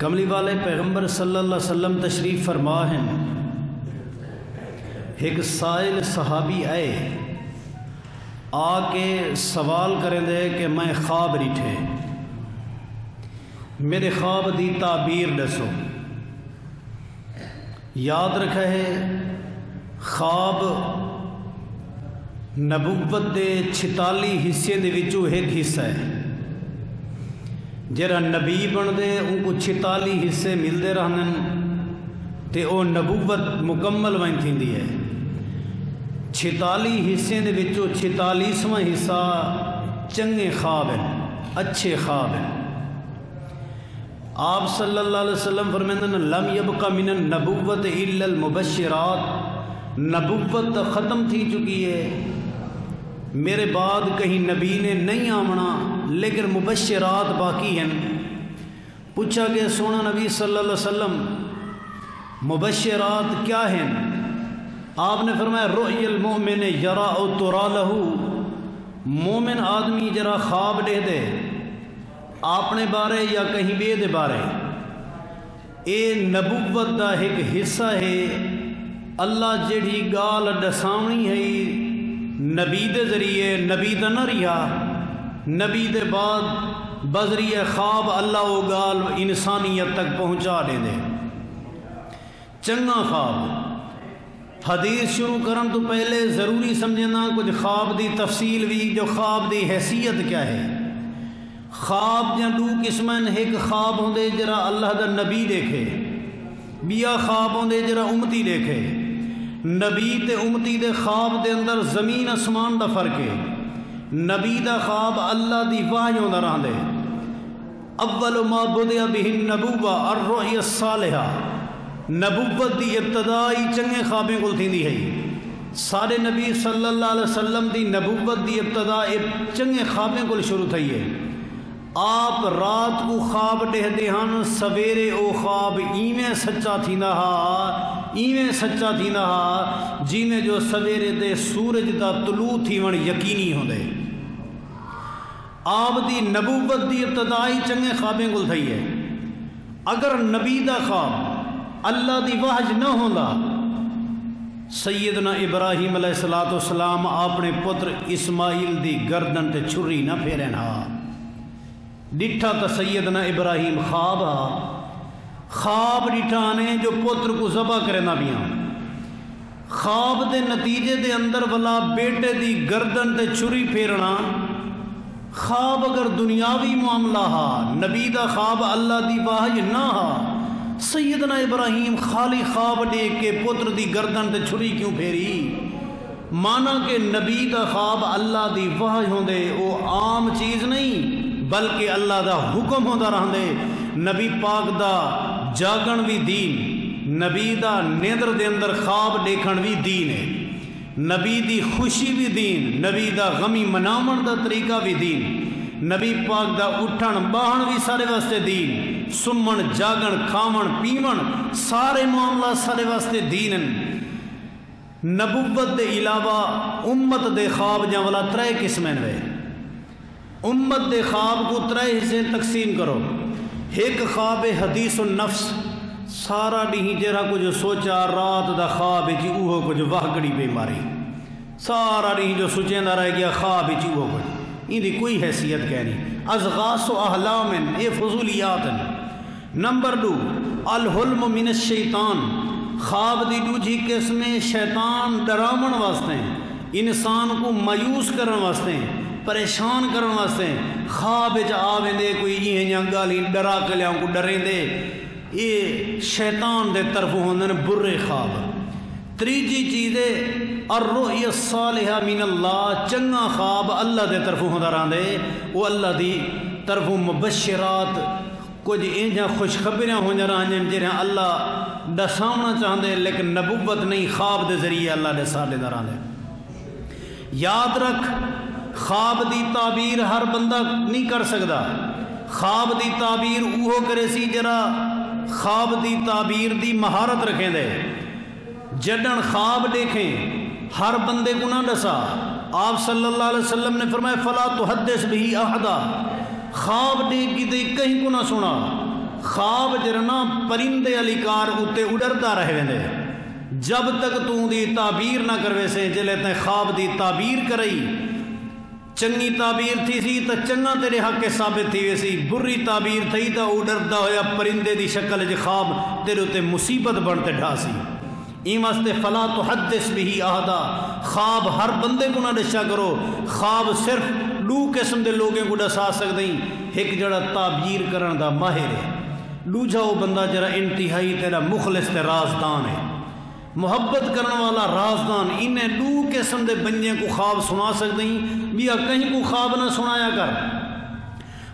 کملی والے پیغمبر صلی اللہ علیہ وسلم تشریف فرما ہیں. ایک سائل صحابی آئے آ کے سوال کریں دے کہ میں خواب ڈٹھے، میرے خواب دی تعبیر دسو. یاد رکھا ہے خواب نبوت دے 46 حصے دے وچوں ایک حصہ ہے. جڑا نبی بن دے ان کو 46 حصے ملتے رہن تے او نبوت مکمل بن تھیندی ہے. 46 حصے دے وچوں 46واں حصہ چنگے خواب ہیں، اچھے خواب ہیں. آپ صلی اللہ علیہ وسلم فرماتے ہیں لم یبق من النبوت الا المبشرات، نبوت ختم تھی چکی ہے، میرے بعد کہیں نبی نے نہیں آمنا، لیکن مبشرات باقی ہیں. پوچھا کہ سونا نبی صلی اللہ علیہ وسلم مبشرات کیا ہیں؟ آپ نے فرمایا رؤی المؤمن یرا او ترا لہ، مومن آدمی جرا خواب دے دے اپنے بارے یا کہیں بے دے بارے، اے نبوت دا ایک حصہ ہے. اللہ جڑی گال دساونی ہے نبی دے ذریعے، نبی دا نہ رہا، نبی دے بعد بذریعہ خواب اللہ وہ گال انسانیت تک پہنچا دے دے. چنگا خواب. حدیث شروع کرن تو پہلے ضروری سمجھنا کچھ خواب دی تفصیل بھی، جو خواب دی حیثیت کیا ہے. خواب جہاں دو قسمیں، ایک خواب ہوندے جرا اللہ دا نبی دیکھے، بیا خواب ہوندے جرا امتی دیکھے. نبی تے امتی دے خواب دے اندر زمین اسمان دا فرق ہے. نبی دا خواب اللہ دی وحی ہوندا رہندے. اول ما بدأ به النبوہ الرؤیا الصالحہ، نبوت دی ابتدائی چنگے خوابیں کول تھیندی ہے. سارے نبی صلی اللہ علیہ وسلم دی نبوت دی ابتدا چنگے خوابیں کول شروع تھی ہے. آپ رات کو خواب ڈہدے ہن، سویرے او خواب ایویں سچا تھیندا ہا، ایویں سچا تھیندا ہا جی میں جو سویرے دے سورج دا طلوع تھیون یقینی ہوندے. آپ دی نبوت دی ابتدائی چنگے خوابیں کول تھی ہے. اگر نبی دا خواب اللہ دی وحی نہ ہوندا، سیدنا ابراہیم علیہ السلام اپنے پتر اسماعیل دی گردن تے چھری نہ پھیرن ہا. ڈٹھا تا سیدنا ابراہیم خواب ڈٹھا نے جو پتر کو ذبح کرنا بیاں. خواب دے نتیجے دے اندر والا بیٹے دی گردن تے چھری پھیرنا خواب اگر دنیاوی معاملہ ہا، نبی دا خواب اللہ دی وحی نہ ہا، سیدنا ابراہیم خالی خواب دیکھ کے پتر دی گردن تے چھری کیوں پھیری؟ مانا کہ نبی دا خواب اللہ دی وحی ہوندے، وہ عام چیز نہیں بلکہ اللہ دا حکم ہوندا رہندے. نبی پاک دا جاگن بھی دین، نبی دا نیندر دے اندر خواب دیکھن بھی دین ہے، نبی دی خوشی بھی دین، نبی دا غمی مناون دا طریقہ بھی دین، نبی پاک دا اٹھن باہن بھی سارے واسطے دین، سمن جاگن کھاون پیون سارے معاملہ سارے واسطے دین. نبوت دے علاوہ امت دے خواب جاں والا 3 قسمیں وے. امت دے خواب کو 3 حصے تقسیم کرو. ایک خواب حدیث النفس، سارا ڈی جرا کچھ سوچا رات دا خواب جی اوہ کچھ واہ گڑی پہ ماری، سارا ڈی جو سوچیندہ رہ گیا خواب جی اوہ کچھ، ان دی کوئی حیثیت کہہ نہیں. ازغاث و احلام، اے فضولیات. نمبر 2 الحلم من الشیطان، خواب دی دوجی قسم شیطان ڈراون واسطے، انسان کو مایوس کرن واسطے، پریشان کرن واسطے. خواب جا آویں کوئی یہ گالی ڈرا کے لیاؤں کو ڈریں دے، یہ شیطان دے طرف ہوندن برے خواب. تیجی چیز الرؤیا الصالحہ من اللہ، چنگا خواب اللہ دے طرف ہوندا رہندے، وہ اللہ دی طرف مبشرات، کچھ انجا خوشخبریاں ہو جائیں جنہیں اللہ دساونا چاہتے لیکن نبوت نہیں، خواب دے ذریعے اللہ دے سارے درانے. یاد رکھ خواب دی تعبیر ہر بندہ نہیں کر سکتا. خواب دی تعبیر اوہو کرے سی جرا خواب دی تعبیر دی مہارت رکھیں دے. جڈن خواب دیکھیں ہر بندے کو نہ دسا. آپ صلی اللہ علیہ وسلم نے فرمایا فلا تحدث به احدا، خواب دیکھ کی کہیں کو نہ سنا. خواب جرنا پرندے علی کار اتے اڑردا رہے ویندے جب تک تو دی تعبیر نہ کروے سے جلے تے خواب دی تعبیر کرئی چنگی تعبیر تھی سی تو چنگا تیرے حق کے ثابت تھی ویسی بری تعبیر تھی تو اڑردا ہویا پرندے دی شکل جو خواب تیرے اتے مصیبت بنتے ڈھا سی این واسطے فلا تحدث بھی احدا خواب ہر بندے کو نہ دسیا کرو خواب صرف دو قسم دے لوگوں کو دسا سکتے ہیں ایک جڑا تعبیر کرن دا ماہر ہے دوجا وہ بندہ جڑا انتہائی تیرا مخلص تے رازدان ہے محبت کرنے والا رازدان انہیں دو قسم دے بندے کو خواب سنا سکتے ہیں بیا کہیں کو خواب نہ سنایا کر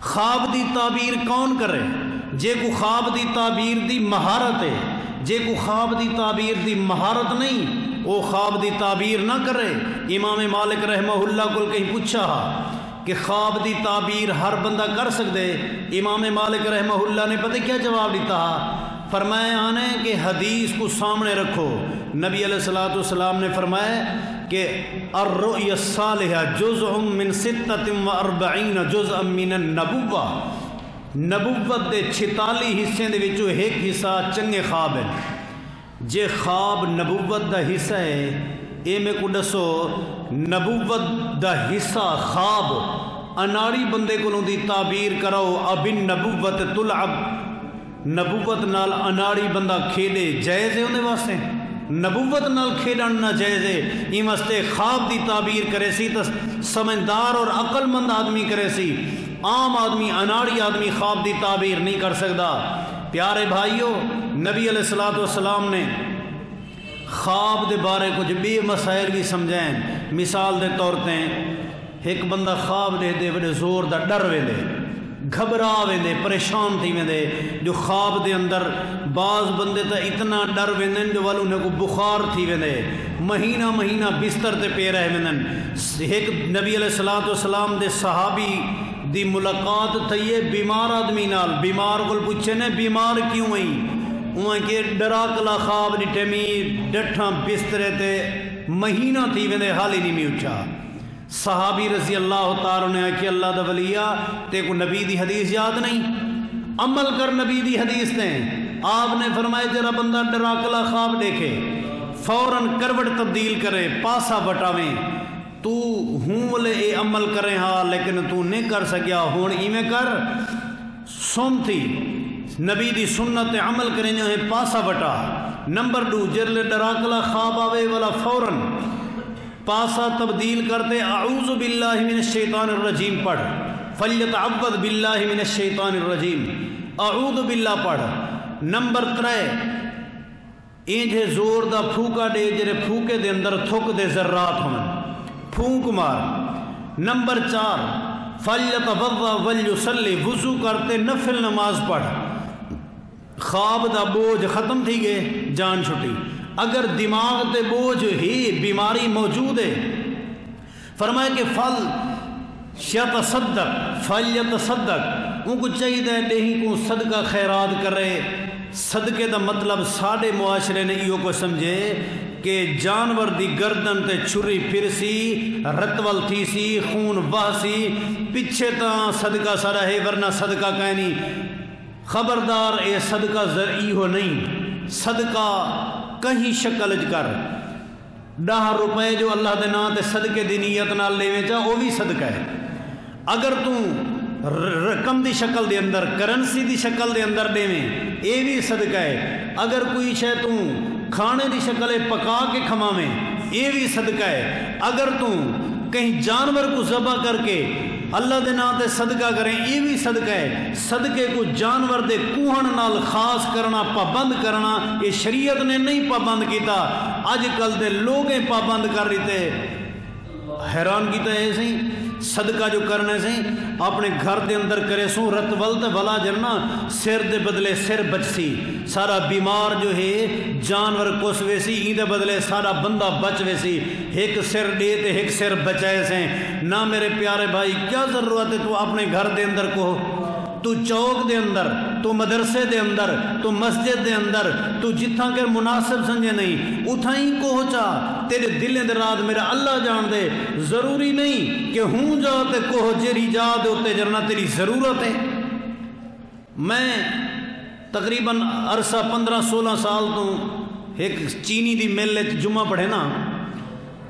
خواب دی تعبیر کون کرے جے کو خواب دی تعبیر دی مہارت ہے جے کو خواب دی تعبیر دی مہارت نہیں وہ خواب دی تعبیر نہ کرے امام مالک رحمہ اللہ کو کہیں پوچھا کہ خواب دی تعبیر ہر بندہ کر سکتے امام مالک رحمہ اللہ نے پتہ کیا جواب دیتا فرمایا آنے کہ حدیث کو سامنے رکھو نبی علیہ السلام نے فرمایا کہ الرؤیا الصالحہ جزء من 46 جزءا من النبوہ نبوت دے 46 حصے دے وچوں ایک حصہ چنگے خواب ہے جے خواب نبوت دا حصہ ہے اے میں کو دسو نبوت دا حصہ خواب اناڑی بندے کو دی تعبیر کرو اب نبوت تلعب نبوت نال اناڑی بندہ کھیلے جائز ہے انہیں واسطے نبوت نال کھیلن نہ جائز ہے این واسطے خواب دی تعبیر کرے سی تو سمجھدار اور عقل مند آدمی کرے سی عام آدمی اناڑی آدمی خواب دی تعبیر نہیں کر سکتا پیارے بھائیو نبی علیہ السلام نے خواب دے بارے کچھ بھی مسائل بھی سمجھائیں مثال دے طور تے ایک بندہ خواب دے دے بڑے زور دا ڈر ویندے گھبرا ویندے پریشان تھی ویندے جو خواب دے اندر بعض بندے تا اتنا ڈر ویندن جو والوں نے کو بخار تھی ویندے مہینہ مہینہ بستر تے پے رہے ویندن ایک نبی علیہ السلام دے صحابی دی ملاقات تھئیے بیمار آدمی نال بیمار کو پوچھے نے بیمار کیوں ہوئی وہاں کہ ڈرا کلا خواب ڈٹھے می ڈٹھاں بسترے تے مہینہ تھی ویندے حالی نہیں می اٹھا صحابی رضی اللہ تعالیٰ نے کہ اللہ دا ولیہ تے کو نبی دی حدیث یاد نہیں عمل کر نبی دی حدیث نے آپ نے فرمائے جرا بندہ ڈرا کلا خواب دیکھے فوراً کروٹ تبدیل کرے پاسا بٹاویں تو ہوں لے اے عمل کریں ہاں لیکن تو نہیں کر سکیا ہون ایمیں کر سن تھی نبی دی سنت عمل کریں جو ہے پاسا بٹا نمبر 2 جرلے ڈراکلا خواب آوے والا فوراً پاسا تبدیل کرتے اعوذ باللہ من الشیطان الرجیم پڑھ فلیتعوذ باللہ من الشیطان الرجیم اعوذ باللہ پڑھ نمبر 3 اینجھے زور دا پھوکا دے جرے پھوکے دے اندر تھک دے ذرات ہوں پھونک مار نمبر 4 فلیتوضا ولیصلی وضو کرتے نفل نماز پڑھ خواب دا بوجھ ختم تھی گئے جان چھٹی اگر دماغ تے بوجھ ہی بیماری موجود ہے فرمائے کہ فلیتصدق ان کو چاہیے دیہی کو صدقہ خیرات کرے صدقے دا مطلب ساڑھے معاشرے نے ایو کو سمجھے کہ جانور دی گردن تے چھری پھر سی رتول تھی سی خون بہ سی پچھے تا صدقہ سارا ہے ورنہ صدقہ کہنی خبردار اے صدقہ زرعی ہو نہیں صدقہ کہیں شکل کر 10 روپے جو اللہ دے نام تے صدقے دی نیت نال لیویں چا وہ بھی صدقہ ہے اگر تو رقم دی شکل دے اندر کرنسی دی شکل دے اندر دیویں اے بھی صدقہ ہے اگر کوئی شے تو کھانے دی شکل پکا کے کھماویں اے بھی صدقہ ہے اگر تو کہیں جانور کو ذبح کر کے اللہ دے نام تے صدقہ کریں یہ بھی صدقہ ہے صدقے کو جانور دے کوہن نال خاص کرنا پابند کرنا یہ شریعت نے نہیں پابند کیتا آج کل دے لوگیں پابند کر رہتے حیران کیتا ہے ایسے صدقہ جو کرنے سے اپنے گھر دے اندر کرے سو رت ولد ولا جرنا سر دے بدلے سر بچ سی سارا بیمار جو ہے جانور کس ویسی این دے بدلے سارا بندہ بچ ویسی ایک سر دے تے ایک سر بچائے سے نہ میرے پیارے بھائی کیا ضرورت ہے تو اپنے گھر دے اندر کو تو چوک دے اندر تو مدرسے دے اندر تو مسجد دے اندر تو جتھاں کے مناسب سمجھے نہیں اتھائیں کو ہو چا تیرے دلیں دے رات میرا اللہ جان دے ضروری نہیں کہ ہوں جا تے کو ہو جری جا دے ہوتے جرنا تیری ضرورت ہے میں تقریباً عرصہ 15-16 سال تو ایک چینی دی میلے جمعہ پڑھے نا،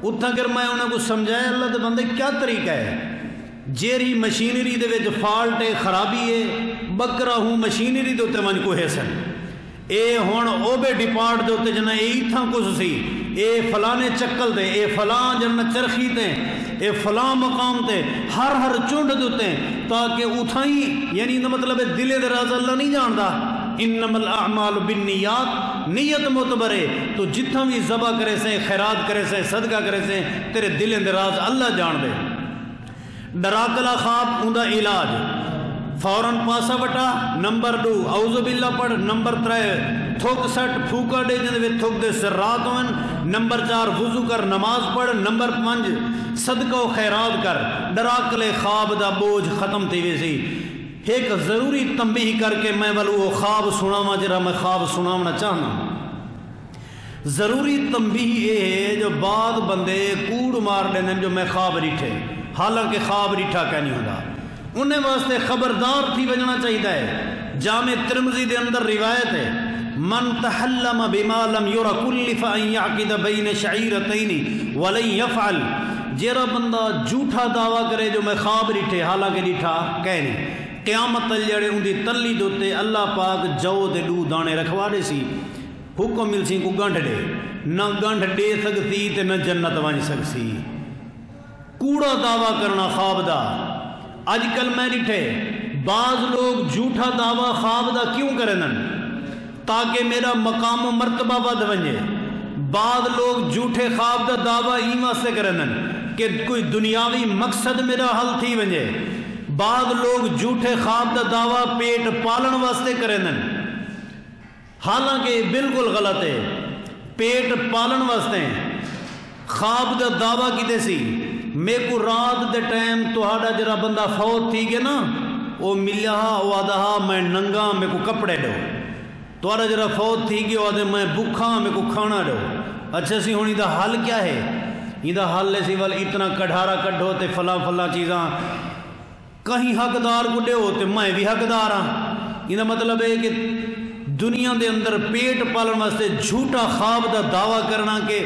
اتھا کر میں انہوں کو سمجھایا اللہ دے بندے کیا طریقہ ہے، جیری مشینری دے وچ فالٹ ہے، خرابی ہے، بکرا ہوں مشینری دے اتنے من کو حسن اے ہون او بے ڈپارٹ دے اتنے جنہ اے تھا کچھ سی، اے فلانے چکل دے، اے فلان جنہ چرخی تے، اے فلان مقام تے، ہر چونڈ دے اتنے، تاکہ اتھائی یعنی مطلب دلے دے راز اللہ نہیں جاندہ، انما الاعمال بالنیات، نیت معتبرے تو جتنا بھی ذبح کرے سے، خیرات کرے سے، صدقہ کرے سے، تیرے دلے دے راز اللہ جان دے۔ ڈراکلا خواب اندہ علاج، فوراً پاسا بٹا، نمبر 2 اعوذ باللہ پڑھ، نمبر 3 تھوک سٹ پھوکا دے جن میں تھوک دے سرات ہوئن، نمبر 4 وضو کر نماز پڑھ، نمبر 5 صدقہ و خیرات کر، ڈراکلے خواب دا بوجھ ختم تھی ویسی۔ ایک ضروری تنبیہ کر کے میں والو وہ خواب سناواں جرا میں خواب سناونا چاہنا۔ ضروری تنبیہ یہ ہے جو بعض بندے کوڑ مار دینے جو میں خواب ریٹھے، حالانکہ خواب ریٹھا کیا نہیں ہوگا، انہیں واسطے خبردار تھی بجنا چاہیے ہے۔ جامع ترمذی دے اندر روایت ہے، من تحلم بما لم یرا کلف ان یعقد بین شعیرتین ولن یفعل، جیرا بندہ جھوٹا دعویٰ کرے جو میں خواب ریٹھے حالانکہ ریٹھا کہہ نہیں، قیامت تلجڑے ان دی تلی دوتے اللہ پاک جو دے دو دانے رکھوا دے سی، حکم مل سی کو گنڈ دے، نہ گنڈ دے سکتی تے نہ جنت وانج سکسی۔ کوڑا دعویٰ کرنا خواب دا، آج کل میں ڈٹھے بعض لوگ جھوٹا دعویٰ خواب دا کیوں کرنن تاکہ میرا مقام و مرتبہ ود ونجے، بعض لوگ جھوٹے خواب دا دعویٰ ایمان سے کرنن کہ کوئی دنیاوی مقصد میرا حل تھی ونجے، بعض لوگ جھوٹے خواب دا دعویٰ پیٹ پالن واسطے کرنن، حالانکہ بالکل غلط ہے، پیٹ پالن واسطے خواب دا دعویٰ کیتے سی، میں کو رات دے ٹائم توہاڑا جرا بندہ فوت تھی گے نا، وہ ملیا وہ آدھا میں ننگا میں کو کپڑے دو، توہاڑا جرا فوت تھی گے وہ آدھے میں بکھا میں کو کھانا دو۔ اچھا سی ہونی دا حل کیا ہے؟ یہ دا حل ہے سی وال اتنا کڑھارا کڑھو تے فلاں چیزاں کہیں حقدار کو دے ہوتے میں بھی حقدار ہاں، یہ دا مطلب ہے کہ دنیا دے اندر پیٹ پالن واسطے جھوٹا خواب دا دعویٰ کرنا کہ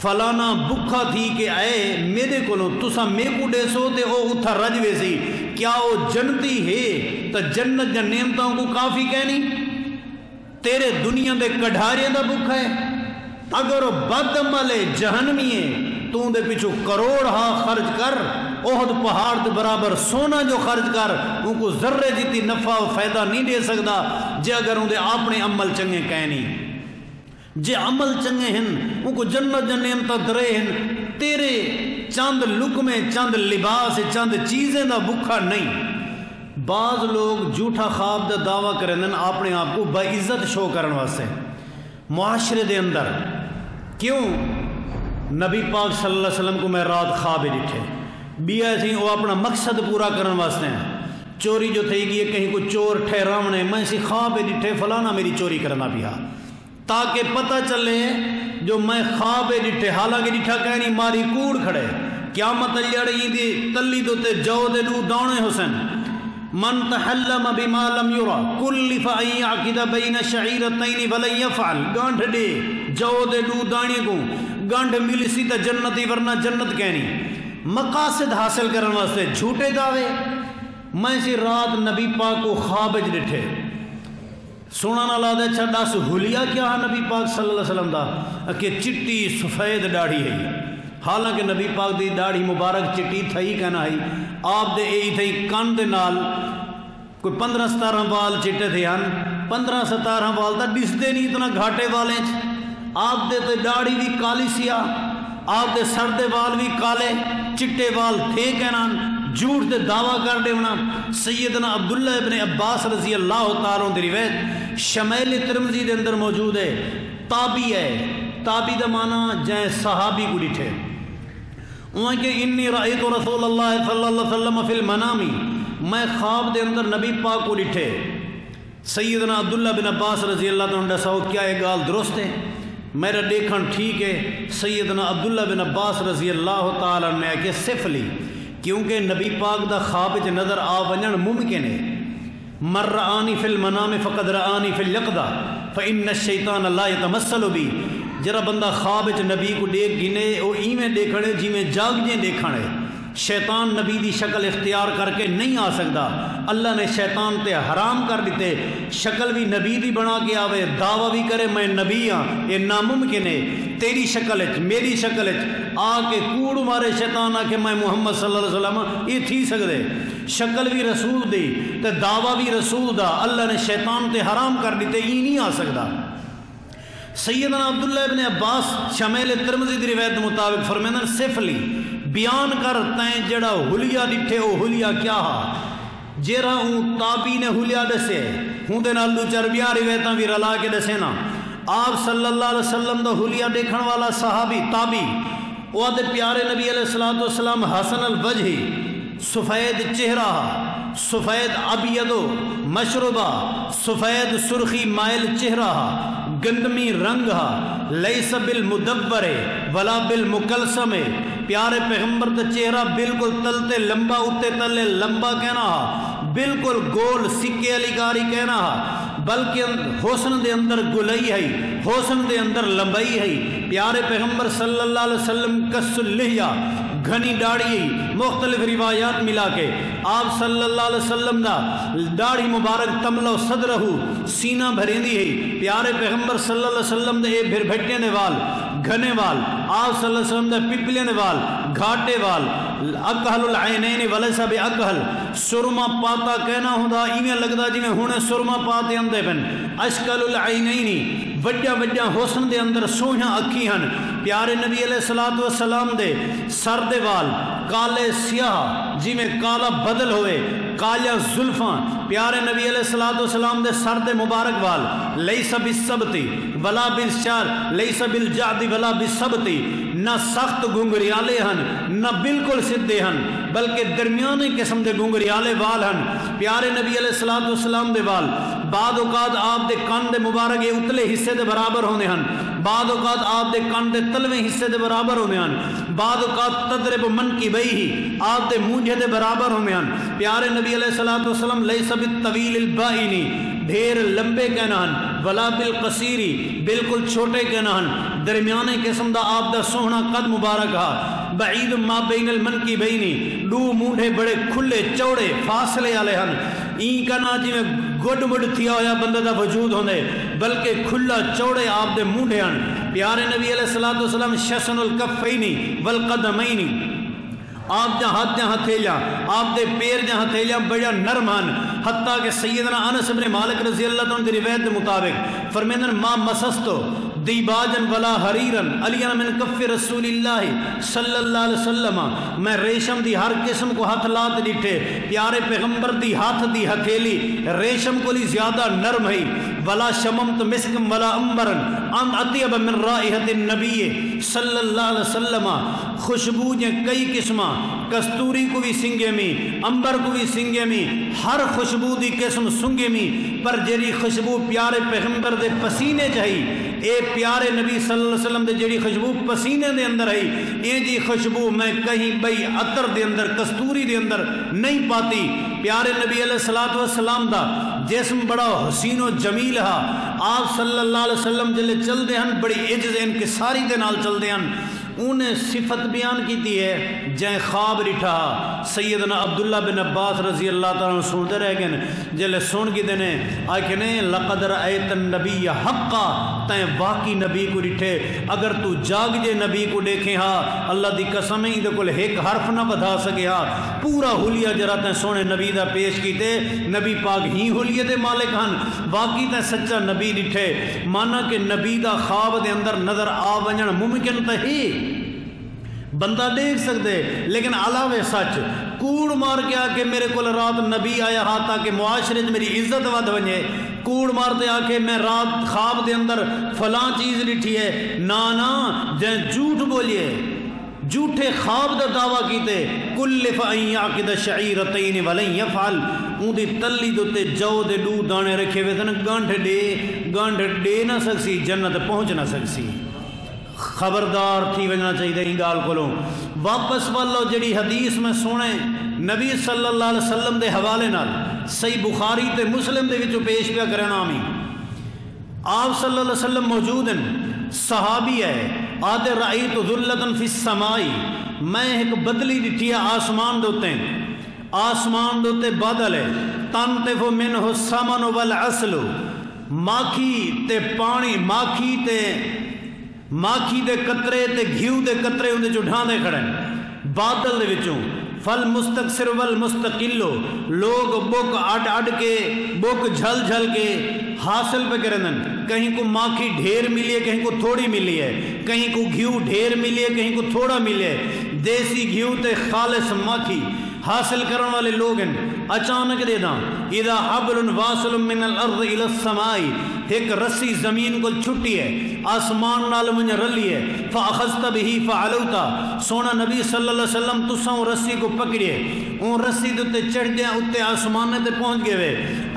فلانا بکھا تھی کہ اے میرے کو تسا میں کو دے سو تے او اتھا رج ویسی، کیا او جنتی ہے تا جنت جن نعمتوں کو کافی کہنی؟ تیرے دنیا دے کڑھارے دا بکھا ہے، اگر وہ بد عمل ہے جہنمی ہے تو دے پیچھو کروڑ ہاں خرچ کر، احد پہاڑ دے برابر سونا جو خرچ کر، ان کو ذرے جیتی نفع و فائدہ نہیں دے سکتا جے اگر ان دے اپنے عمل چنگے کہنی، جے عمل چنگے ہیں ان کو جنت جن نعمتاں درے ہیں، تیرے چند لقمے چند لباس چند چیزیں دا بکھا نہیں۔ بعض لوگ جھوٹا خواب دا دعویٰ کریں اپنے آپ کو باعزت شو کرن واسطے معاشرے دے اندر، کیوں؟ نبی پاک صلی اللہ علیہ وسلم کو میں رات خواب ڈٹھے بیا سی وہ اپنا مقصد پورا کرن واسطے ہیں، چوری جو تھی گئی کہیں کو چور ٹھہراونے، میں سی خواب ڈٹھے فلانا میری چوری کرنا پیا، تاکہ پتہ چلے جو میں خواب ڈٹھے حالانکہ ڈٹھا کہنی ماری کوڑ کھڑے، قیامت جڑی دی تلی دوتے جو دے دو دانے حسن۔ من تحلم بما لم یرا کلف ان یعقد بین شعیرتین ولن یفعل، گانٹھ دے جو دے دو دانے کو گانٹھ ملی سی تا جنتی ورنہ جنت کہنی، مقاصد حاصل کرن واسطے جھوٹے دعوے۔ میں سی رات نبی پاک کو خواب ڈٹھے سنانا لا دے چھڑا سو حلیہ کیا ہے نبی پاک صلی اللہ علیہ وسلم دا کہ چٹی سفید داڑھی ہے، حالانکہ نبی پاک دی داڑھی مبارک چٹی تھئی کہنا ہے، آپ دے ای تھئی کان دے نال کوئی 15-17 وال چٹے تھے ہن، 15-17 وال دا ڈس دے نہیں اتنا گھاٹے والے آپ دے تے داڑھی بھی کالی سیاہ، آپ دے سر دے وال بھی کالے چٹے وال تھے کہنا، جھوٹ دے دعویٰ کر دے ہونا۔ سیدنا عبداللہ ابن عباس رضی اللہ تعالیٰ دی روایت شمیل ترمذی دے اندر موجود ہے، تابی ہے، تابی دا معنی جائیں صحابی کو ڈٹھے، وہاں کہ انی رأیت رسول اللہ صلی اللہ علیہ وسلم فی المنامی، میں خواب دے اندر نبی پاک کو ڈٹھے۔ سیدنا عبداللہ بن عباس رضی اللہ تعالیٰ سو کیا یہ گال درست ہے؟ میرا دیکھن ٹھیک ہے؟ سیدنا عبداللہ بن عباس رضی اللہ تعالیٰ نے کہ صف لی، کیونکہ نبی پاک دا خواب چ نظر آ ونجن ممکن ہے، من رآنی فی المنام فقد رآنی فی الیقظہ فإن الشیطان لا یتمثل بی، جرا بندہ خواب وچ نبی کو دیکھ گنے او ایویں دیکھنے جویں جاگدے دیکھنے، شیطان نبی دی شکل اختیار کر کے نہیں آ سکتا۔ اللہ نے شیطان تے حرام کر دیتے شکل بھی نبی دی بنا کے آوے، دعویٰ بھی کرے میں نبی ہاں، یہ ناممکن ہے۔ تیری شکل اچ میری شکل اچ آ کے کوڑ مارے شیطان آ کہ میں محمد صلی اللہ علیہ وسلم، یہ تھی سکدے؟ شکل بھی رسول دی تے دعویٰ بھی رسول دا، اللہ نے شیطان تے حرام کر دیتے، یہ نہیں آ سکتا۔ سیدنا عبداللہ ابن عباس شمیل ترمذی دی روایت مطابق فرمیندن صفلی بیان کر تائیں جڑا حلیہ ڈٹھے او حلیہ کیا ہا، جیرا ہوں تابی نے حلیہ دسے ہوں دے نال دو چربیاں روایتاں بھی رلا کے دسے نا۔ آپ صلی اللہ علیہ وسلم دا حلیہ دیکھن والا صحابی تابی او دے پیارے نبی علیہ السلام حسن الوجہ، سفید چہرہ، سفید ابید مشربہ، سفید سرخی مائل چہرہ، گندمی رنگ، لیس بالمدبر ولا بالمکلسم، پیارے پیغمبر دا چہرہ بالکل تلتے لمبا اتے تلے لمبا کہنا، بالکل گول سکے علی کاری کہنا، بلکہ حسن دے اندر گلئی ہے، حسن دے اندر لمبائی ہے۔ پیارے پیغمبر صلی اللہ علیہ وسلم کس اللحیہ، گھنی داڑھی، مختلف روایات ملا کے آپ صلی اللہ علیہ وسلم دا داڑھی مبارک تملو صدرہو سینہ بھریندی ہے۔ پیارے پیغمبر صلی اللہ علیہ وسلم دے بھر بھٹے نے وال، گھنے وال، آپ صلی اللہ علیہ وسلم دے پپلے نے وال، گھاٹے وال، اکحل العینین ولیسا بے اکحل، سرما پاتا کہنا ہوندا ایویں لگدا جویں ہونے سرما پاتے اندے بن، اشکل العینین وڈیا وڈیا حسن دے اندر سوہیاں اکھی ہن۔ پیارے نبی علیہ السلام دے سر دے وال کالے سیاہ جی میں کالا بدل ہوئے، کالیا زلفاں، پیارے نبی علیہ السلام دے سر دے مبارک وال لیس بالسبتی ولا بالشار، لیس بالجعد ولا بالسبتی، نہ سخت گنگریالے ہن نہ بالکل سدھے ہن، بلکہ درمیانے قسم دے گنگریالے وال ہن۔ پیارے نبی علیہ السلام دے وال بعد اوقات آپ دے کان دے مبارک یہ اتلے حصے دے برابر ہونے ہن، بعد اوقات آپ دے کان دے تلویں حصے دے برابر ہونے ہن، بعد اوقات تدرب من کی بئی ہی آپ دے مونجھے دے برابر ہونے ہن۔ پیارے نبی علیہ السلام لیس بالطویل البائنی ڈھیر لمبے کہنا ہن، ولا بالقصیری بالکل چھوٹے کہنا ہن، درمیانے قسم دا آپ دا سوہنا قد مبارک ہا، بعید ما بین المن کی بینی دو مونڈے بڑے کھلے چوڑے فاصلے والے ہن، این کہنا جی میں گڈ مڈ تھیا ہویا بندہ دا وجود ہوندے، بلکہ کھلا چوڑے آپ دے مونڈے ہن۔ پیارے نبی علیہ السلام شسن الکفینی والقدمینی، آپ جہاں ہاتھ جہاں ہتھیلیاں، آپ دے پیر جہاں ہتھیلیاں بڑا نرم ہن، حتیٰ کہ سیدنا انس بن مالک رضی اللہ عنہ دی روایت مطابق فرمیندن ما مسستو دیباجن ولا حریرن علینا من کف رسول اللہ صلی اللہ علیہ وسلم، میں ریشم دی ہر قسم کو ہاتھ لات ڈٹھے، پیارے پیغمبر دی ہاتھ دی ہتھیلی ریشم کو لی زیادہ نرم ہے، ولا شممت مسکم ولا امبرن ان اطیب من رائحت النبی صلی اللہ علیہ وسلم، خوشبو جن کئی قسمہ، کستوری کو بھی سنگے میں، امبر کو بھی سنگے میں، ہر خوشبو دی قسم سنگے میں، پر جیری خوشبو پیارے پیغمبر دے پسینے چاہی، اے پیارے نبی صلی اللہ علیہ وسلم دے جیڑی خوشبو پسینے دے اندر ہے، اے جی خوشبو میں کہیں بئی عطر دے اندر کستوری دے اندر نہیں پاتی۔ پیارے نبی علیہ السلام دا جسم بڑا حسین و جمیل ہا، آپ صلی اللہ علیہ وسلم جلے چل دے ہن بڑی عجز انکساری دے نال چل دے ہن۔ انہیں صفت بیان کیتی ہے جائیں خواب رٹھا سیدنا عبداللہ بن عباس رضی اللہ تعالیٰ سنتے رہ گئے، جلے سن کی دینے آئے کہنے لقد رأیت النبی حقا، تائیں واقعی نبی کو رٹھے، اگر تو جاگ جے نبی کو دیکھیں ہاں اللہ دی قسم ہی دے کل ایک حرف نہ بتا سکے ہاں، پورا حلیہ جرا تائیں سونے نبی دا پیش کیتے، نبی پاک ہی حلیہ دے مالک ہن، واقعی تائیں سچا نبی رٹھے، مانا کہ نبی دا خواب دے اندر نظر آ ونجن ممکن تا ہی بندہ دیکھ سکتے، لیکن علاوہ سچ کوڑ مار کے آ کے میرے کو رات نبی آیا ہاں تاکہ معاشرے میری عزت ود ونجے، کوڑ مارتے آ کے میں رات خواب دے اندر فلاں چیز لٹھی ہے، نا جائیں جھوٹ بولیے، جھوٹے خواب دا دعویٰ کیتے، کلف ان یعقد شعیرتین ولن یفعل، اون دی تلی دوتے جو دے دو دانے رکھے ہوئے تھے، گانڈ دے نہ سکسی، جنت پہنچ نہ سکسی، خبردار تھی وجنا چاہیے ان گال کو۔ واپس والو جڑی حدیث میں سنے نبی صلی اللہ علیہ وسلم دے حوالے نال صحیح بخاری تے مسلم دے وچوں پیش پیا کرنا آمی. آپ صلی اللہ علیہ وسلم موجود ہیں، صحابی ہے، آدھے رأیت ذلتن فی السمائی، میں ایک بدلی ڈٹھی ہے آسمان دوتے ہیں، آسمان دوتے بادل ہے، تنطف منہ السمن والعسل، ماکھی تے پانی، ماکھی دے قطرے تے گھیو دے قطرے اندے جو ڈھاندے کھڑے ہیں بادل دے وچوں. فل مستقصر والمستقلو، لوگ بک اڈ اڈ کے بک جھل جھل کے حاصل پہ کرن، کہیں کو ماکھی ڈھیر ملی ہے، کہیں کو تھوڑی ملی ہے، کہیں کو گھیو ڈھیر ملی ہے، کہیں کو تھوڑا ملی ہے، دیسی گھیو تے خالص ماکھی حاصل کرنے والے لوگ ہیں. اچانک دے دا اذا حبل واصل من الارض الى السماء، ایک رسی زمین کو چھٹی ہے آسمان نال من رلی ہے، فاخذت به فعلوتا، سونا نبی صلی اللہ علیہ وسلم تساں رسی کو پکڑیے، اون رسی دے تے چڑھ گیا، اتے آسمان تے پہنچ گئے.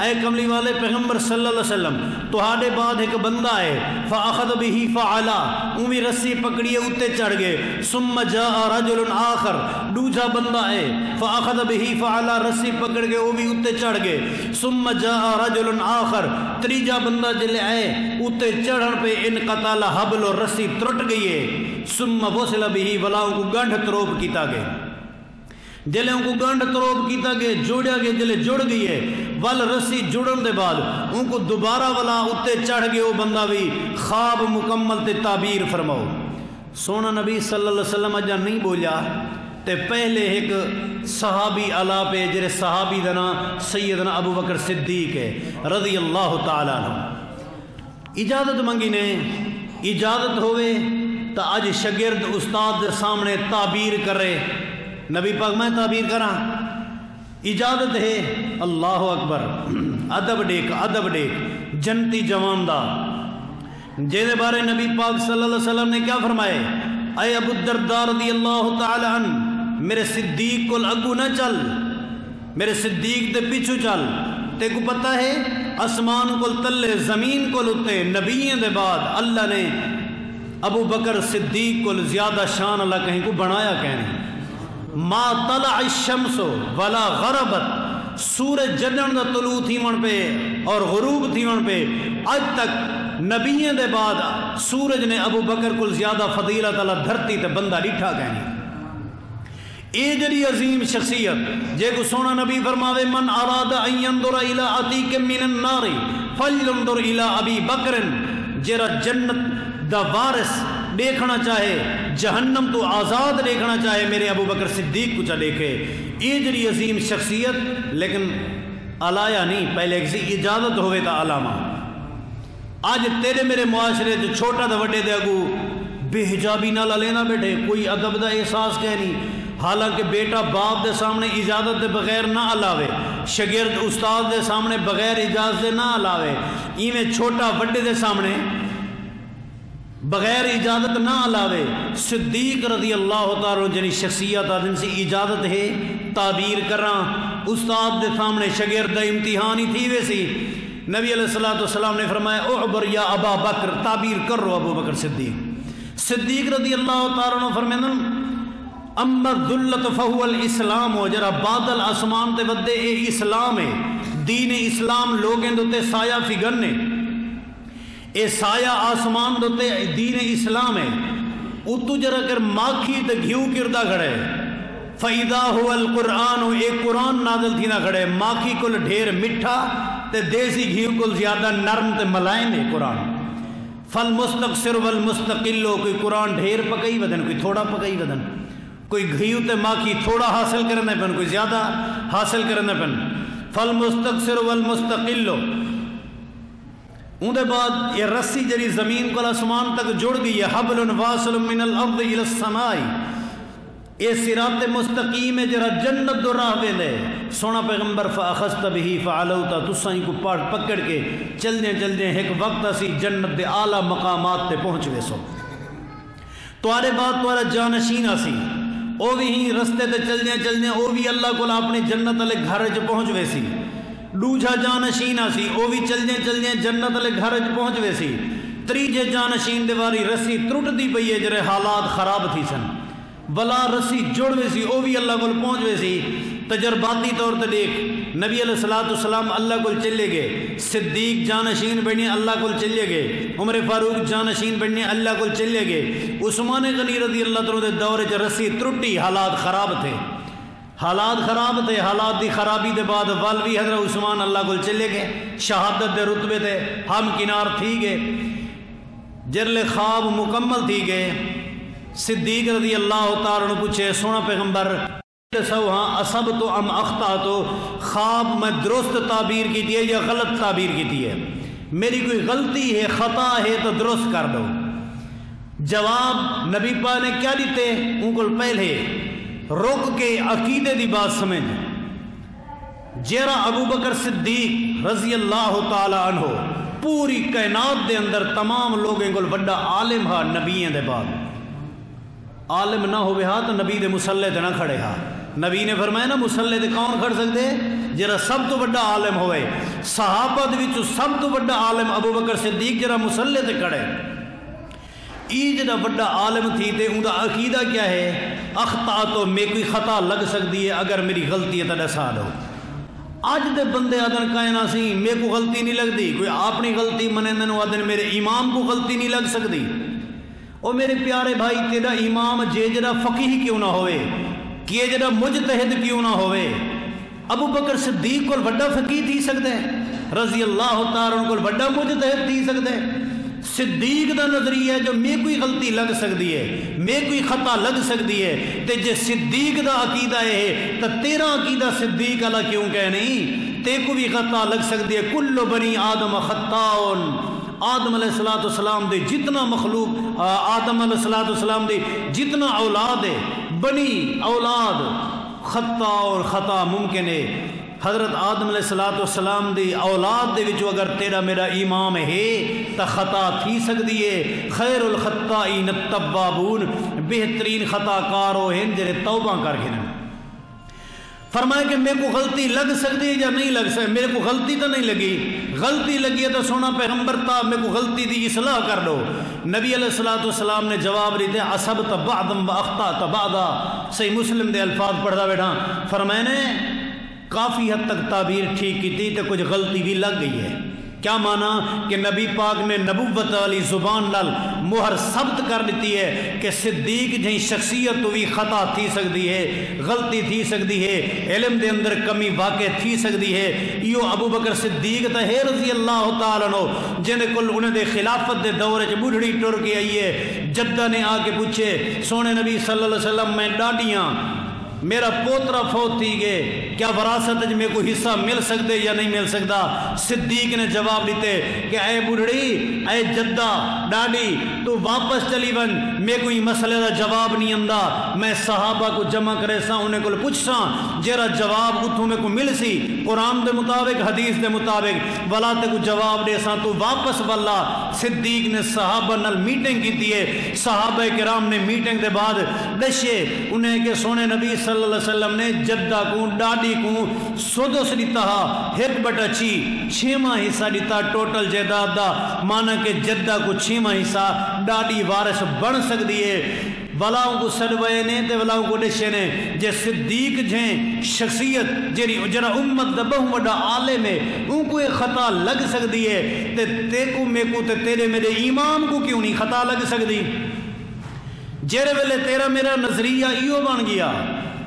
اے کملی والے پیغمبر صلی اللہ علیہ وسلم تہاڈے بعد ایک بندہ ہے، فاخذ به فعلا، اون بھی رسی پکڑیے اتے چڑھ گئے. ثم جاء رجل آخر، دوسرا بندہ ہے، فاخذ به فعلا، رسی پکڑ کے وہ بھی اتے چڑھ گئے. ثم جاء رجل آخر، تیجا بندہ جلے آئے اتے چڑھن پہ انقطع الحبل، اور رسی ترٹ گئی ہے. ثم وصل به، ولا ان کو گنڈ تروپ کیتا گئے، جلے ان کو گنڈ تروپ کیتا گئے، جوڑیا گئے، جلے جڑ گئی ہے. ول رسی جڑن دے بعد ان کو دوبارہ ولا اتے چڑھ گئے، وہ بندہ بھی خواب مکمل تے تعبیر فرماؤ. سونا نبی صلی اللہ علیہ وسلم اجا نہیں بولیا تے پہلے ایک صحابی علا پہ، جرے صحابی دا نام سیدنا ابو بکر صدیق ہے رضی اللہ تعالیٰ عنہ. اجازت منگی نے، اجازت ہوئے تو اج شگرد استاد دے سامنے تعبیر کرے. نبی پاک میں تعبیر کراں، اجازت ہے. اللہ اکبر، ادب دیکھ، ادب دیکھ، جنتی جوان دا جیدے بارے نبی پاک صلی اللہ علیہ وسلم نے کیا فرمائے؟ اے ابو الدرداء رضی اللہ تعالی عنہ، میرے صدیق کو اگو نہ چل، میرے صدیق دے پیچھو چل. تے کو پتہ ہے اسمان کو تلے زمین کو لتے نبیوں دے بعد اللہ نے ابو بکر صدیق کو زیادہ شان اللہ کہیں کو بنایا کہنے. ما طلع الشمس ولا غربت، سورج جنن دا طلوع تھی من پہ اور غروب تھی من پہ، آج تک نبیوں دے بعد سورج نے ابو بکر کو زیادہ فضیلت اللہ دھرتی تے بندہ ڈٹھا کہنے. اے جڑی عظیم شخصیت جے کو سونا نبی فرماوے من اراد ان ينظر الى عتیق من النار فلينظر الى ابی بکر، جرا جنت دا وارث دیکھنا چاہے، جہنم تو آزاد دیکھنا چاہے، میرے ابو بکر صدیق کو چا دیکھے. اے جڑی عظیم شخصیت، لیکن علایا نہیں، پہلے کسی اجازت ہوئے تا علامہ. آج تیرے میرے معاشرے جو چھوٹا دا وڈے دے اگو بے حجابی نہ لینا بیٹھے، کوئی ادب دا احساس کہنی، حالانکہ بیٹا باپ دے سامنے اجازت دے بغیر نہ علاوے، شگرد استاد دے سامنے بغیر اجازت دے نہ علاوے، ایویں چھوٹا وڈے دے سامنے بغیر اجازت نہ علاوے. صدیق رضی اللہ تعالیٰ جنی شخصیت جن سے اجازت ہے تعبیر کراں، استاد دے سامنے شگرد امتحانی تھی ویسی. نبی علیہ السلام نے فرمایا اعبر یا ابا بکر، تعبیر کر رو ابو بکر صدیق. صدیق رضی اللہ تعالیٰ عنہ فرمائیں اما الذلت فہو الاسلام، و جرا بادل آسمان تے ودے اے اسلام ہے، دین اسلام لوگیں دوتے سایہ فگرنے، اے سایہ آسمان دوتے دین اسلام ہے. اتو جرا کر ماکھی تے گھیو کردہ کھڑے، فَإِذَا هُوَ الْقُرْآنُ، ایک قرآن نازل تھی نہ کھڑے. ماکھی کل ڈھیر مٹھا تے دیسی گھیو کل زیادہ نرم تے ملائم ہے قرآن. فَالْمُسْتَقْصِرُ وَالْمُسْتَقِلُّ، کوئی قرآن ڈھیر پکئی ودن، کوئی تھوڑا پکئی ودن، کوئی گھیو تے ماکھی تھوڑا حاصل کرنے پن، کوئی زیادہ حاصل کرنے پن. فَالْمُسْتَقْصِرُ وَالْمُسْتَقِلُّ. ان دے بعد یہ رسی جری زمین کو آسمان تک جڑ گئی ہے، حبل واصل من الارض الى السماء، یہ صراط مستقیم ہے جرا جنت دو راہ ویندے. سونا پیغمبر فاخذت به فعلوتا، تساں کو پکڑ کے چلدے چلدے ایک وقت اسی جنت دے اعلی مقامات تے پہنچ گئے. سو تواڈے بعد تواڈا جانشین اسی، او بھی ہی رستے تے چلدے چلدے او بھی اللہ کو اپنے جنت والے گھر وچ پہنچ وے سی. دوجا جانشین سی، او بھی چلدے چلدے جنت والے گھر وچ پہنچ وے سی. تریجے جانشین دے واری رسی ٹرٹدی پئی ہے، جڑے حالات خراب تھی سن، بلا رسی جڑ وے سی، او بھی اللہ کو پہنچ وے سی. تجرباتی طور تے دیکھ نبی علیہ السلام اللہ کو چلے گئے، صدیق جانشین بنے اللہ کو چلے گئے، عمر فاروق جانشین بنے اللہ کو چلے گئے، عثمان غنی رضی اللہ تعالیٰ دے دور چ رسی ترٹی، حالات خراب تھے، حالات دی خرابی دے بعد والوی حضرت عثمان اللہ کو چلے گئے، شہادت دے رتبے تھے، ہم کنار تھی گئے، جرل خواب مکمل تھی گئے۔ صدیق رضی اللہ تعالیٰ نے پوچھے سونا پیغمبر ہاں اصب تو ام اخطا تو خواب میں درست تعبیر کی ہے یا غلط تعبیر کی ہے، میری کوئی غلطی ہے خطا ہے تو درست کر دو۔ جواب نبی پاک نے کیا دیتے ان کو پہلے رک کے عقیدے دی بات سمجھ، جیرا ابو بکر صدیق رضی اللہ تعالی عنہ پوری کائنات دے اندر تمام لوگوں کو بڑا عالم ہا، نبیوں دے بعد عالم نہ ہوئے ہا تو نبی دے مسلح تے نہ کھڑے ہا۔ نبی نے فرمایا نا مسلح تے کون کھڑ سکتے جرا سب تو بڑا عالم ہوئے، صحابہ دے وچوں سب تو بڑا عالم ابو بکر صدیق جرا مسلح تے کھڑے، ای جڑا بڑا عالم تھی تے ان دا عقیدہ کیا ہے، اخطا تو میں کوئی خطا لگ سکتی ہے اگر میری غلطی ہے تو دسا دو۔ اج دے بندے آدن کہنا سی میں کو غلطی نہیں لگتی، کوئی اپنی غلطی منن آدن میرے امام کو غلطی نہیں لگ سکتی۔ او میرے پیارے بھائی تیرا امام جے جڑا فقیہ کیوں نہ ہوئے، کہ جڑا مجتہد کیوں نہ ہوئے، ابو بکر صدیق کو بڑا فقیہ تھی سکتے رضی اللہ تعالیٰ کو بڑا مجتہد تھی سکتے۔ صدیق دا نظریہ ہے جو میں کوئی غلطی لگ سکتی ہے، میں کوئی خطا لگ سکتی ہے، تے جے صدیق دا عقیدہ ہے تو تیرا عقیدہ صدیق اللہ کیوں کہ نہیں، تے کو بھی خطا لگ سکتی ہے۔ کل بنی آدم خطاؤن، آدم علیہ السلام دے جتنا مخلوق، آدم علیہ السلام دے جتنا اولاد ہے، بنی اولاد خطا اور خطا ممکن ہے۔ حضرت آدم علیہ السلام دی اولاد دے وچوں اگر تیرا میرا امام ہے تو خطا تھی سکتی ہے۔ خیر الخطائین التوابون، بہترین خطا کار وہ ہیں جڑے توبہ کر کے نا۔ فرمایا کہ میرے کو غلطی لگ سکتی ہے یا نہیں لگ سکتی، میرے کو غلطی تو نہیں لگی، غلطی لگی ہے تو سونا پیغمبر تا میرے کو غلطی دی اصلاح کر دو۔ نبی علیہ السلام نے جواب دیتے اصبت بعضا واخطأت بعضا، صحیح مسلم دے الفاظ پڑھدا بیٹھا، فرمایا نے کافی حد تک تعبیر ٹھیک کی تھی تو کچھ غلطی بھی لگ گئی ہے۔ کیا مانا کہ نبی پاک نے نبوت والی زبان نال مہر ثبت کر دیتی ہے کہ صدیق جہی شخصیت تو بھی خطا تھی سکتی ہے، غلطی تھی سکتی ہے، علم دے اندر کمی واقع تھی سکتی ہے۔ یہ ابو بکر صدیق تا ہے رضی اللہ تعالیٰ عنہ جن کل انہیں دے خلافت دے دور چ بڑھڑی ٹر کے آئی ہے، جدہ نے آ کے پوچھے سونے نبی صلی اللہ علیہ وسلم میں ڈاڈیاں میرا پوترا فوت تھی گئے، کیا وراثت میں کوئی حصہ مل سکتے یا نہیں مل سکتا؟ صدیق نے جواب دیتے کہ اے بڑھڑی، اے جدہ ڈاڈی، تو واپس چلی ون، میں کوئی مسئلے دا جواب نہیں آندا، میں صحابہ کو جمع کرے سا انہیں کو پوچھ سا جیرا جواب اتھوں میں کو مل سی قرآن دے مطابق حدیث دے مطابق ولا تے کو جواب دے سا تو واپس والا۔ صدیق نے صحابہ نال میٹنگ کی تھی ہے، صحابہ کرام نے میٹنگ دے بعد دشے انہیں کہ سونے نبی صلی اللہ علیہ وسلم نے جدہ کو ڈاڈی کو سدس دیتا ہا 1/6 چھواں حصہ دیتا ٹوٹل جائیداد دا، مانا کہ جدہ کو 6واں حصہ ڈاڈی وارث بن سکتی ہے۔ ولاؤں کو سڑوئے نے تے ولاؤں کو ڈشے نے جے صدیق جہیں شخصیت جری جرا امت دا بہو بڑا عالم ہے ان کو ایک خطا لگ سکتی ہے تے کو میں کو تے تیرے میرے امام کو کیوں نہیں خطا لگ سکتی؟ جیرے ویلے تیرا میرا نظریہ ایو بن گیا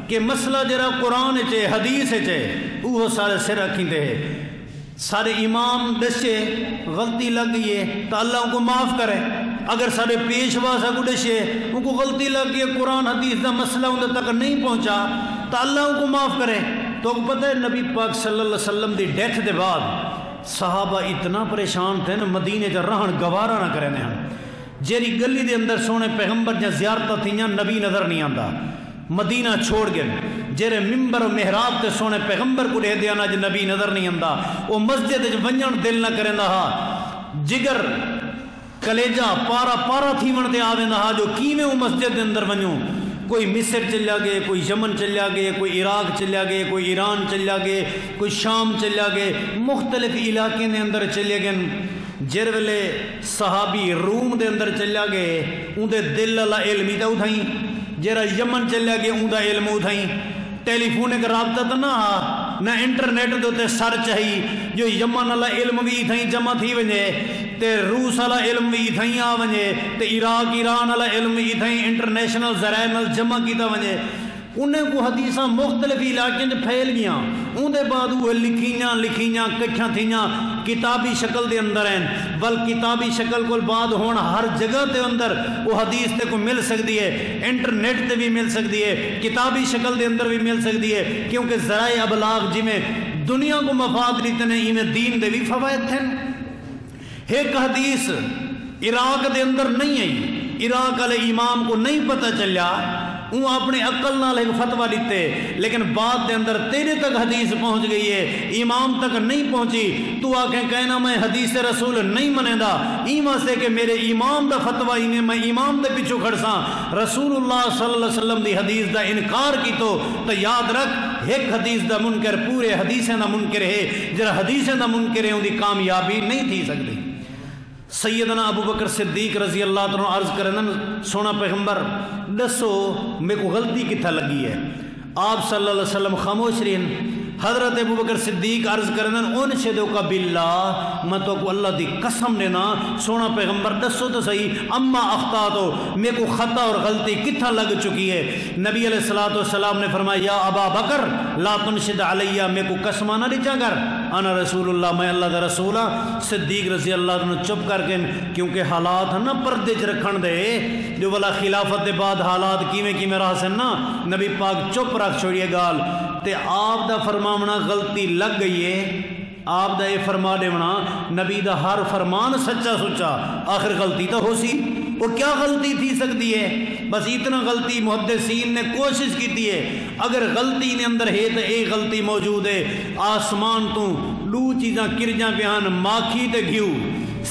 کہ مسئلہ جرا قرآن چے حدیث چے وہ سارے سر رکھیں دے سارے امام دشے غلطی لگ گئی ہے تو اللہ ان کو معاف کرے، اگر سارے پیشوا سا کو دشے ان کو غلطی لگ گئی ہے قرآن حدیث دا مسئلہ ان تک نہیں پہنچا تو اللہ ان کو معاف کرے۔ تو پتہ ہے نبی پاک صلی اللہ علیہ وسلم دی ڈیتھ دے بعد صحابہ اتنا پریشان تھے نا مدینے جا رہن گوارا نہ کرنے ہیں، جیری گلی دے اندر سونے پیغمبر جا زیارتہ تھیاں نبی نظر نہیں آندا، مدینہ چھوڑ گئے، جیرے ممبر و محراب تے سونے پیغمبر کو دے دیا نا جو نبی نظر نہیں آندا، وہ مسجد جو ونجن دل نہ کریں ہا، جگر کلیجہ پارا پارا تھی ونتے آویں ہا جو کیویں وہ مسجد دے اندر ونجوں، کوئی مصر چلیا گئے، کوئی یمن چلیا گئے، کوئی عراق چلیا گئے، کوئی ایران چلیا گئے، کوئی شام چلیا گئے، مختلف علاقے دے اندر چلے گئے۔ جر ویلے صحابی روم دے اندر چلیا گئے ان دے دل اللہ علمی تا اٹھائیں، جرا یمن چلیا گئے ان دا علم اٹھائیں، ٹیلی فون ایک رابطہ تو نہ انٹرنیٹ دے تے سرچ ہے جو یمن والا علم بھی اتھائی جمع تھی ونجے تے روس والا علم بھی اتھائی آ ونجے تے عراق ایران والا علم بھی اتھائی انٹرنیشنل ذرائع نال جمع کیتا ونجے انہیں کو حدیثاں مختلف علاقے میں پھیل گیاں ان دے بعد وہ لکھیاں کٹھیاں تھیاں کتابی شکل دے اندر ہیں بل کتابی شکل کو بعد ہون ہر جگہ تے اندر وہ حدیث تے کو مل سکتی ہے انٹرنیٹ تے بھی مل سکتی ہے کتابی شکل دے اندر بھی مل سکتی ہے کیونکہ ذرائع ابلاغ جی میں دنیا کو مفاد لیتے ہیں ایویں دین دے بھی فوائد تھے ایک حدیث عراق دے اندر نہیں آئی عراق والے امام کو نہیں پتہ چلیا وہ اپنے عقل نال ایک فتویٰ لیتے لیکن بعد دے اندر تیرے تک حدیث پہنچ گئی ہے امام تک نہیں پہنچی تو آکیں کہنا میں حدیث رسول نہیں منے دا ایمہ سے کہ میرے امام دا فتویٰ ہی میں امام دے پیچھو کھڑساں رسول اللہ صلی اللہ علیہ وسلم دی حدیث دا انکار کی تو یاد رکھ ایک حدیث دا منکر پورے حدیثیں دا منکر ہے جرا حدیثیں دا منکر ہے ان دی کامیابی نہیں تھی سکتی سیدنا ابو بکر صدیق رضی اللہ عنہ عرض کرن سونا پیغمبر دسو میں کو غلطی کتھا لگی ہے آپ صلی اللہ علیہ وسلم خاموش رہن حضرت ابو بکر صدیق عرض کرن انشدک باللہ میں تو کو اللہ دی قسم لینا سونا پیغمبر دسو تو صحیح اما اخطاتو میں کو خطا اور غلطی کتھا لگ چکی ہے نبی علیہ السلام نے فرمایا یا ابا بکر لا تنشد علیہ میں کو قسمانہ نہیں کر انا رسول اللہ میں اللہ دا رسولہ صدیق رضی اللہ عنہ چپ کر کے کیونکہ حالات ہیں نا پردے چ رکھن دے جو والا خلافت دے بعد حالات کیویں راہ سے نا نبی پاک چپ رکھ چھوڑیے گال تے آپ دا فرماونا غلطی لگ گئی ہے آپ دا یہ فرما دیونا نبی دا ہر فرمان سچا سچا آخر غلطی تو ہو سی وہ کیا غلطی تھی سکتی ہے بس اتنا غلطی محدثین نے کوشش کی ہے اگر غلطی نے اندر ہے تو ایک غلطی موجود ہے آسمان تو دو چیزاں کرجاں پیان ماکھی تے گھیو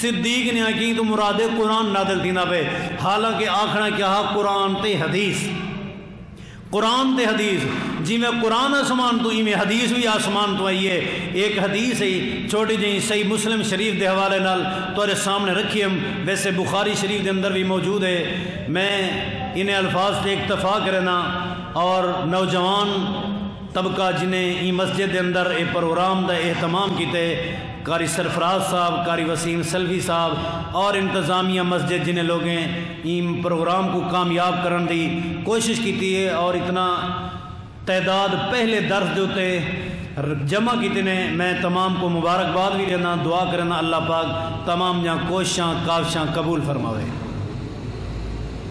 صدیق نے آکی تو مراد قرآن نازل تھی نہ پہ حالانکہ آکھنا کیا قرآن تے حدیث قرآن تے حدیث جی میں قرآن آسمان تو ہی میں حدیث بھی آسمان تو آئی ہے ایک حدیث ہے چھوٹی جی صحیح مسلم شریف دے حوالے نال تورے سامنے رکھی ہم ویسے بخاری شریف دے اندر بھی موجود ہے میں انہیں الفاظ سے اکتفا کرنا اور نوجوان طبقہ جنہیں ای مسجد دے اندر اے پروگرام دا اہتمام کیتے قاری سرفراز صاحب قاری وسیم سلفی صاحب اور انتظامیہ مسجد جنہیں لوگیں ان پروگرام کو کامیاب کرن دی کوشش کیتی ہے اور اتنا تعداد پہلے درس دوتے جمع کیتے نے میں تمام کو مبارکباد بھی دینا دعا کرنا اللہ پاک تمام جہاں کوششاں کاوشاں قبول فرماوے